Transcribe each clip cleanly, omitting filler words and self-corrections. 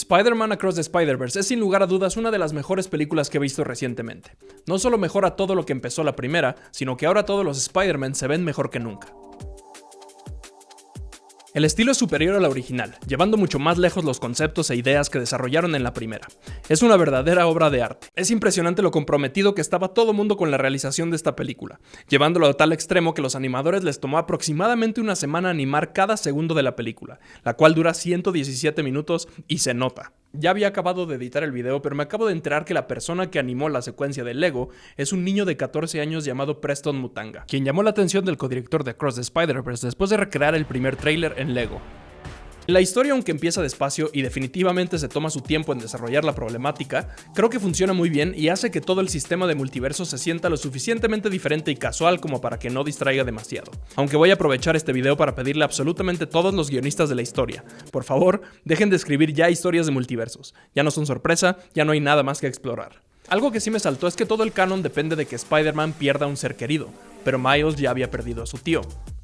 Spider-Man Across the Spider-Verse es sin lugar a dudas una de las mejores películas que he visto recientemente. No solo mejora todo lo que empezó la primera, sino que ahora todos los Spider-Man se ven mejor que nunca. El estilo es superior a la original, llevando mucho más lejos los conceptos e ideas que desarrollaron en la primera. Es una verdadera obra de arte. Es impresionante lo comprometido que estaba todo mundo con la realización de esta película, llevándolo a tal extremo que los animadores les tomó aproximadamente una semana animar cada segundo de la película, la cual dura 117 minutos y se nota. Ya había acabado de editar el video, pero me acabo de enterar que la persona que animó la secuencia de Lego es un niño de 14 años llamado Preston Mutanga, quien llamó la atención del codirector de Across the Spider-Verse después de recrear el primer tráiler en Lego. La historia, aunque empieza despacio y definitivamente se toma su tiempo en desarrollar la problemática, creo que funciona muy bien y hace que todo el sistema de multiverso se sienta lo suficientemente diferente y casual como para que no distraiga demasiado. Aunque voy a aprovechar este video para pedirle a absolutamente todos los guionistas de la historia, por favor, dejen de escribir ya historias de multiversos. Ya no son sorpresa, ya no hay nada más que explorar. Algo que sí me saltó es que todo el canon depende de que Spider-Man pierda a un ser querido, pero Miles ya había perdido a su tío.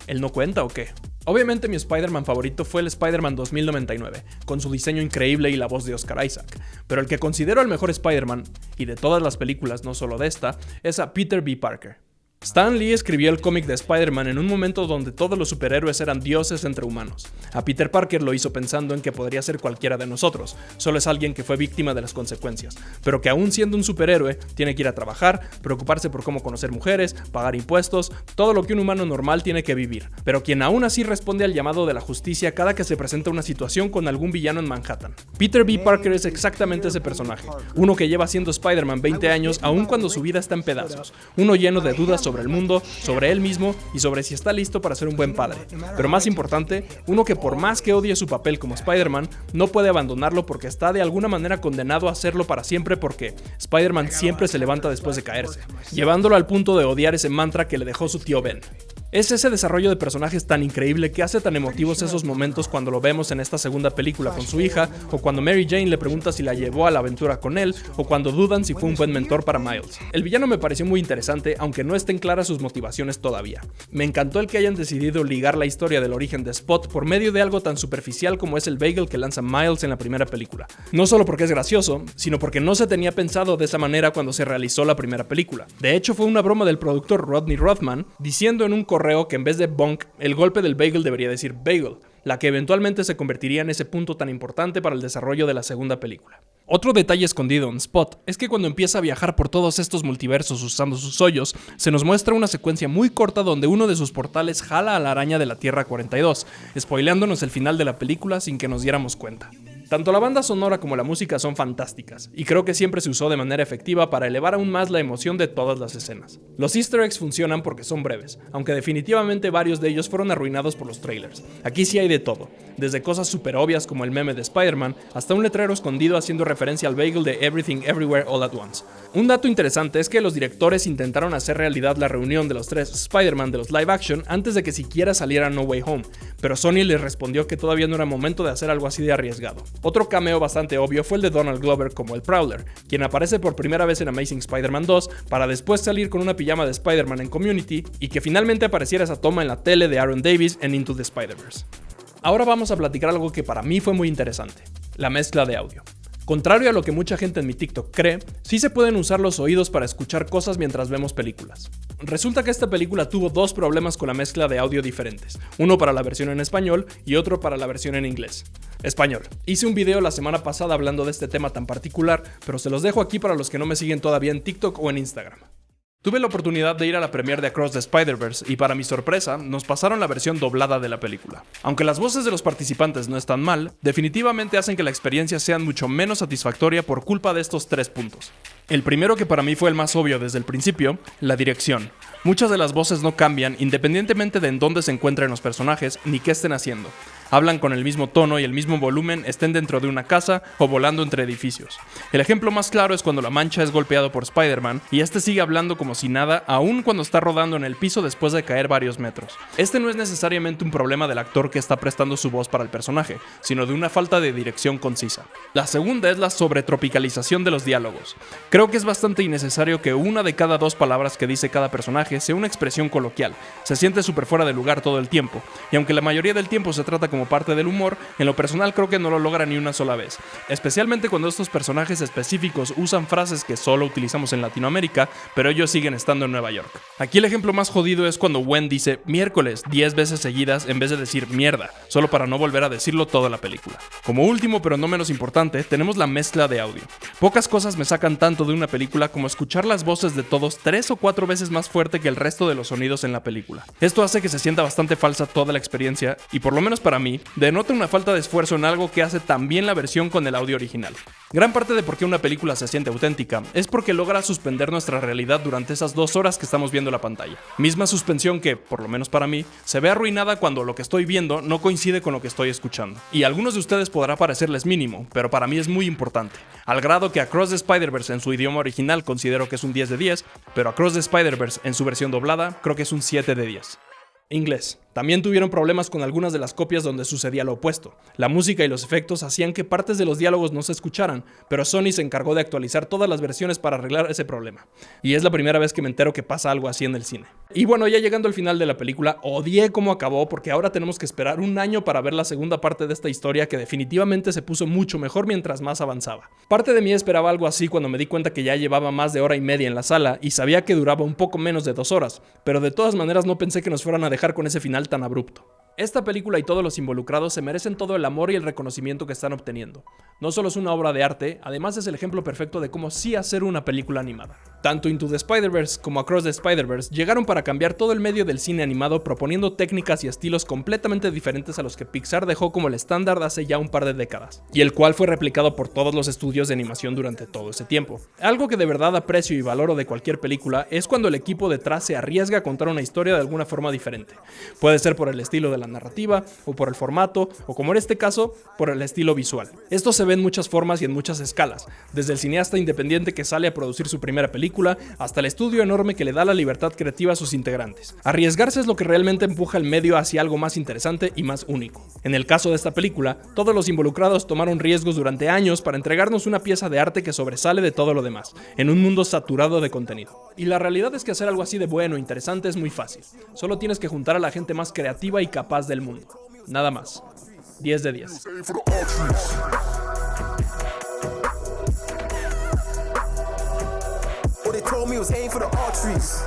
¿Él no cuenta o qué? Obviamente mi Spider-Man favorito fue el Spider-Man 2099, con su diseño increíble y la voz de Oscar Isaac, pero el que considero el mejor Spider-Man, y de todas las películas, no solo de esta, es a Peter B. Parker. Stan Lee escribió el cómic de Spider-Man en un momento donde todos los superhéroes eran dioses entre humanos. A Peter Parker lo hizo pensando en que podría ser cualquiera de nosotros, solo es alguien que fue víctima de las consecuencias, pero que aún siendo un superhéroe, tiene que ir a trabajar, preocuparse por cómo conocer mujeres, pagar impuestos, todo lo que un humano normal tiene que vivir, pero quien aún así responde al llamado de la justicia cada que se presenta una situación con algún villano en Manhattan. Peter B. Parker es exactamente ese personaje, uno que lleva siendo Spider-Man 20 años aun cuando su vida está en pedazos, uno lleno de dudas sobre el mundo, sobre él mismo y sobre si está listo para ser un buen padre. Pero más importante, uno que por más que odie su papel como Spider-Man, no puede abandonarlo porque está de alguna manera condenado a hacerlo para siempre porque Spider-Man siempre se levanta después de caerse, llevándolo al punto de odiar ese mantra que le dejó su tío Ben. Es ese desarrollo de personajes tan increíble que hace tan emotivos esos momentos cuando lo vemos en esta segunda película con su hija, o cuando Mary Jane le pregunta si la llevó a la aventura con él, o cuando dudan si fue un buen mentor para Miles. El villano me pareció muy interesante, aunque no estén claras sus motivaciones todavía. Me encantó el que hayan decidido ligar la historia del origen de Spot por medio de algo tan superficial como es el bagel que lanza Miles en la primera película. No solo porque es gracioso, sino porque no se tenía pensado de esa manera cuando se realizó la primera película. De hecho, fue una broma del productor Rodney Rothman diciendo en un correo que en vez de bonk, el golpe del bagel debería decir bagel, la que eventualmente se convertiría en ese punto tan importante para el desarrollo de la segunda película. Otro detalle escondido en Spot es que cuando empieza a viajar por todos estos multiversos usando sus hoyos, se nos muestra una secuencia muy corta donde uno de sus portales jala a la araña de la Tierra 42, spoileándonos el final de la película sin que nos diéramos cuenta. Tanto la banda sonora como la música son fantásticas, y creo que siempre se usó de manera efectiva para elevar aún más la emoción de todas las escenas. Los easter eggs funcionan porque son breves, aunque definitivamente varios de ellos fueron arruinados por los trailers. Aquí sí hay de todo, desde cosas súper obvias como el meme de Spider-Man, hasta un letrero escondido haciendo referencia al bagel de Everything Everywhere All at Once. Un dato interesante es que los directores intentaron hacer realidad la reunión de los tres Spider-Man de los live action antes de que siquiera saliera No Way Home, pero Sony les respondió que todavía no era momento de hacer algo así de arriesgado. Otro cameo bastante obvio fue el de Donald Glover como el Prowler, quien aparece por primera vez en Amazing Spider-Man 2 para después salir con una pijama de Spider-Man en Community y que finalmente apareciera esa toma en la tele de Aaron Davis en Into the Spider-Verse. Ahora vamos a platicar algo que para mí fue muy interesante, la mezcla de audio. Contrario a lo que mucha gente en mi TikTok cree, sí se pueden usar los oídos para escuchar cosas mientras vemos películas. Resulta que esta película tuvo dos problemas con la mezcla de audio diferentes, uno para la versión en español y otro para la versión en inglés. Español. Hice un video la semana pasada hablando de este tema tan particular, pero se los dejo aquí para los que no me siguen todavía en TikTok o en Instagram. Tuve la oportunidad de ir a la premiere de Across the Spider-Verse y para mi sorpresa, nos pasaron la versión doblada de la película. Aunque las voces de los participantes no están mal, definitivamente hacen que la experiencia sea mucho menos satisfactoria por culpa de estos tres puntos. El primero, que para mí fue el más obvio desde el principio, la dirección. Muchas de las voces no cambian independientemente de en dónde se encuentren los personajes ni qué estén haciendo. Hablan con el mismo tono y el mismo volumen, estén dentro de una casa o volando entre edificios. El ejemplo más claro es cuando la Mancha es golpeado por Spider-Man y este sigue hablando como si nada, aun cuando está rodando en el piso después de caer varios metros. Este no es necesariamente un problema del actor que está prestando su voz para el personaje, sino de una falta de dirección concisa. La segunda es la sobretropicalización de los diálogos. Creo que es bastante innecesario que una de cada dos palabras que dice cada personaje sea una expresión coloquial. Se siente súper fuera de lugar todo el tiempo, y aunque la mayoría del tiempo se trata como como parte del humor, en lo personal creo que no lo logra ni una sola vez, especialmente cuando estos personajes específicos usan frases que solo utilizamos en Latinoamérica, pero ellos siguen estando en Nueva York. Aquí el ejemplo más jodido es cuando Gwen dice miércoles 10 veces seguidas en vez de decir mierda, solo para no volver a decirlo toda la película. Como último, pero no menos importante, tenemos la mezcla de audio. Pocas cosas me sacan tanto de una película como escuchar las voces de todos 3 o 4 veces más fuerte que el resto de los sonidos en la película. Esto hace que se sienta bastante falsa toda la experiencia y por lo menos para mí, denota una falta de esfuerzo en algo que hace también la versión con el audio original. Gran parte de por qué una película se siente auténtica es porque logra suspender nuestra realidad durante esas 2 horas que estamos viendo la pantalla. Misma suspensión que, por lo menos para mí, se ve arruinada cuando lo que estoy viendo no coincide con lo que estoy escuchando. Y a algunos de ustedes podrá parecerles mínimo, pero para mí es muy importante, al grado que Across the Spider-Verse en su idioma original considero que es un 10 de 10, pero Across the Spider-Verse en su versión doblada creo que es un 7 de 10. Inglés. También tuvieron problemas con algunas de las copias donde sucedía lo opuesto. La música y los efectos hacían que partes de los diálogos no se escucharan, pero Sony se encargó de actualizar todas las versiones para arreglar ese problema. Y es la primera vez que me entero que pasa algo así en el cine. Y bueno, ya llegando al final de la película, odié cómo acabó porque ahora tenemos que esperar un año para ver la segunda parte de esta historia que definitivamente se puso mucho mejor mientras más avanzaba. Parte de mí esperaba algo así cuando me di cuenta que ya llevaba más de hora y media en la sala y sabía que duraba un poco menos de 2 horas, pero de todas maneras no pensé que nos fueran a dejar con ese final tan abrupto. Esta película y todos los involucrados se merecen todo el amor y el reconocimiento que están obteniendo. No solo es una obra de arte, además es el ejemplo perfecto de cómo sí hacer una película animada. Tanto Into the Spider-Verse como Across the Spider-Verse llegaron para cambiar todo el medio del cine animado proponiendo técnicas y estilos completamente diferentes a los que Pixar dejó como el estándar hace ya un par de décadas, y el cual fue replicado por todos los estudios de animación durante todo ese tiempo. Algo que de verdad aprecio y valoro de cualquier película es cuando el equipo detrás se arriesga a contar una historia de alguna forma diferente. Puede ser por el estilo de la narrativa, o por el formato, o como en este caso, por el estilo visual. Esto se ve en muchas formas y en muchas escalas, desde el cineasta independiente que sale a producir su primera película, hasta el estudio enorme que le da la libertad creativa a sus integrantes. Arriesgarse es lo que realmente empuja el medio hacia algo más interesante y más único. En el caso de esta película, todos los involucrados tomaron riesgos durante años para entregarnos una pieza de arte que sobresale de todo lo demás, en un mundo saturado de contenido. Y la realidad es que hacer algo así de bueno e interesante es muy fácil. Solo tienes que juntar a la gente más creativa y capaz del mundo. Nada más. 10 de 10. What they told me was aim for the arteries.